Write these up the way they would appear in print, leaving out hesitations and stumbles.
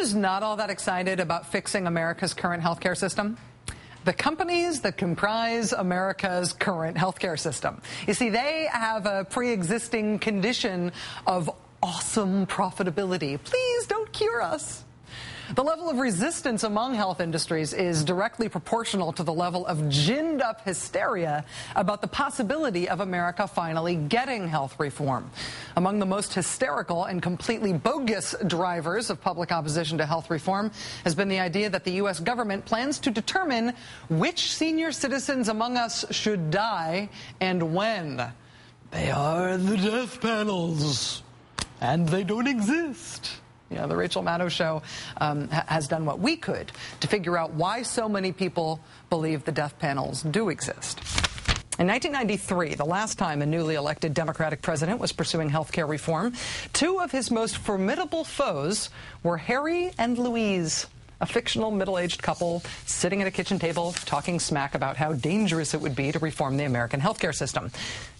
who's not all that excited about fixing America's current healthcare system? The companies that comprise America's current healthcare system. You see, they have a pre-existing condition of awesome profitability. Please don't cure us. The level of resistance among health industries is directly proportional to the level of ginned-up hysteria about the possibility of America finally getting health reform. Among the most hysterical and completely bogus drivers of public opposition to health reform has been the idea that the U.S. government plans to determine which senior citizens among us should die and when. They are the death panels, and they don't exist. You know, the Rachel Maddow Show has done what we could to figure out why so many people believe the death panels do exist. In 1993, the last time a newly elected Democratic president was pursuing health care reform, two of his most formidable foes were Harry and Louise, a fictional middle-aged couple sitting at a kitchen table talking smack about how dangerous it would be to reform the American healthcare system.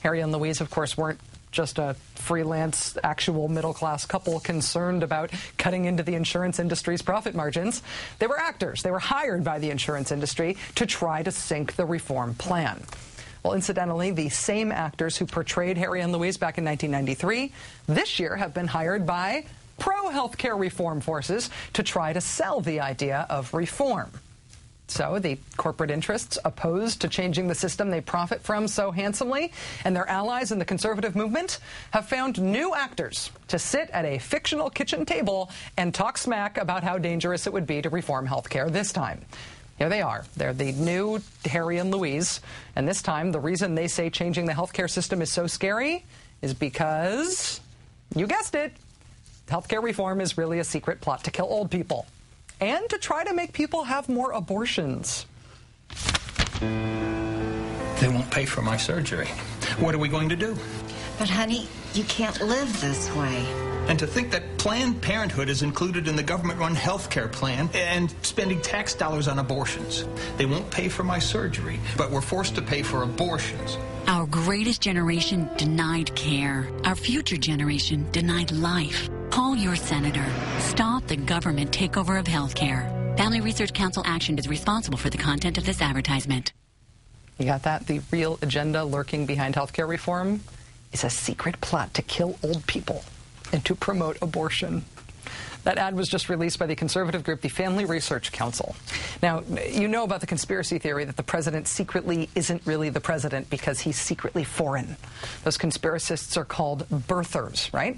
Harry and Louise, of course, weren't just a freelance, actual middle-class couple concerned about cutting into the insurance industry's profit margins. They were actors. They were hired by the insurance industry to try to sink the reform plan. Well, incidentally, the same actors who portrayed Harry and Louise back in 1993 this year have been hired by pro-healthcare reform forces to try to sell the idea of reform. So the corporate interests opposed to changing the system they profit from so handsomely, and their allies in the conservative movement have found new actors to sit at a fictional kitchen table and talk smack about how dangerous it would be to reform healthcare this time. Here they are. They're the new Harry and Louise, and this time the reason they say changing the healthcare system is so scary is because, you guessed it, healthcare reform is really a secret plot to kill old people and to try to make people have more abortions. They won't pay for my surgery. What are we going to do? But honey, you can't live this way. And to think that Planned Parenthood is included in the government-run health care plan and spending tax dollars on abortions. They won't pay for my surgery, but we're forced to pay for abortions. Our greatest generation denied care. Our future generation denied life. Call your senator. Stop the government takeover of health care. Family Research Council Action is responsible for the content of this advertisement. You got that? The real agenda lurking behind healthcare reform is a secret plot to kill old people and to promote abortion. That ad was just released by the conservative group, the Family Research Council. Now, you know about the conspiracy theory that the president secretly isn't really the president because he's secretly foreign. Those conspiracists are called birthers, right?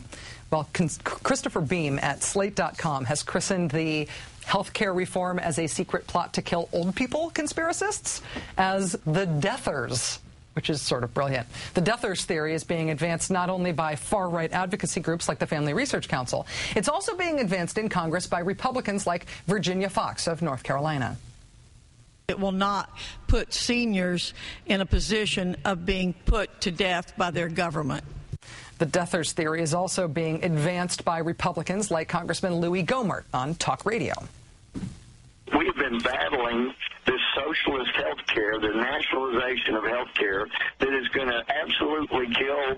Well, Christopher Beam at Slate.com has christened the healthcare reform as a secret plot to kill old people conspiracists as the deathers, which is sort of brilliant. The deathers theory is being advanced not only by far-right advocacy groups like the Family Research Council, it's also being advanced in Congress by Republicans like Virginia Foxx of North Carolina. It will not put seniors in a position of being put to death by their government. The deathers theory is also being advanced by Republicans like Congressman Louis Gohmert on talk radio. We have been battling this socialist health care, the nationalization of health care, that is going to absolutely kill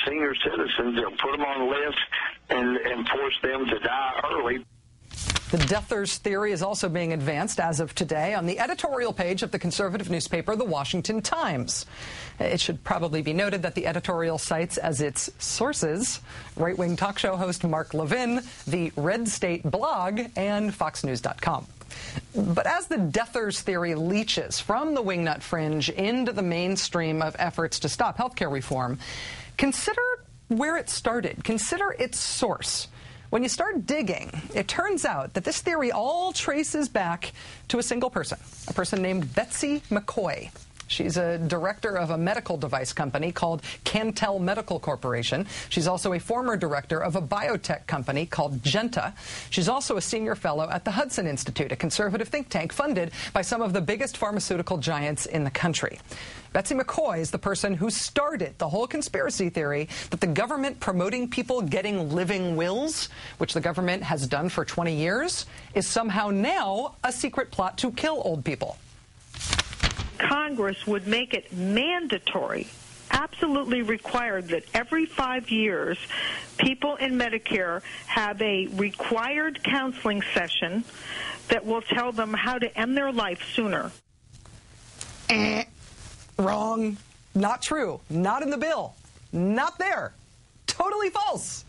senior citizens. They'll put them on a list and force them to die early. The deathers theory is also being advanced as of today on the editorial page of the conservative newspaper, The Washington Times. It should probably be noted that the editorial cites as its sources right-wing talk show host Mark Levin, the Red State blog, and FoxNews.com. But as the deathers theory leaches from the wingnut fringe into the mainstream of efforts to stop healthcare reform, consider where it started. Consider its source. When you start digging, it turns out that this theory all traces back to a single person, a person named Betsy McCoy. She's a director of a medical device company called Cantel Medical Corporation. She's also a former director of a biotech company called Genta. She's also a senior fellow at the Hudson Institute, a conservative think tank funded by some of the biggest pharmaceutical giants in the country. Betsy McCoy is the person who started the whole conspiracy theory that the government promoting people getting living wills, which the government has done for 20 years, is somehow now a secret plot to kill old people. Congress would make it mandatory absolutely required that every 5 years, people in Medicare have a required counseling session that will tell them how to end their life sooner. Wrong. Not true. Not in the bill. Not there. Totally false.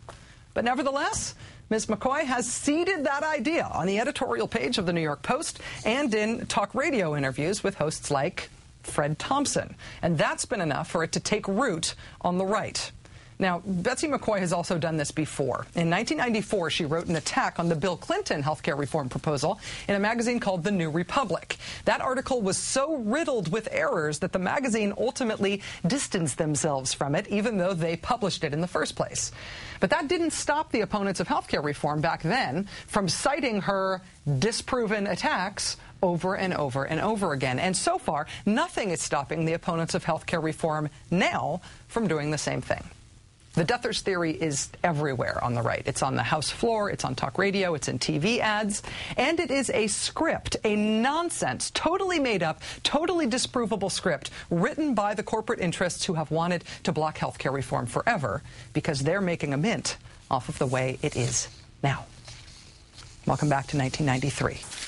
But nevertheless, Ms. McCoy has seeded that idea on the editorial page of the New York Post and in talk radio interviews with hosts like Fred Thompson. And that's been enough for it to take root on the right. Now, Betsy McCoy has also done this before. In 1994, she wrote an attack on the Bill Clinton healthcare reform proposal in a magazine called The New Republic. That article was so riddled with errors that the magazine ultimately distanced themselves from it, even though they published it in the first place. But that didn't stop the opponents of healthcare reform back then from citing her disproven attacks over and over and over again. And so far, nothing is stopping the opponents of healthcare reform now from doing the same thing. The deathers theory is everywhere on the right. It's on the House floor, it's on talk radio, it's in TV ads, and it is a script, a nonsense, totally made up, totally disprovable script written by the corporate interests who have wanted to block healthcare reform forever because they're making a mint off of the way it is now. Welcome back to 1993.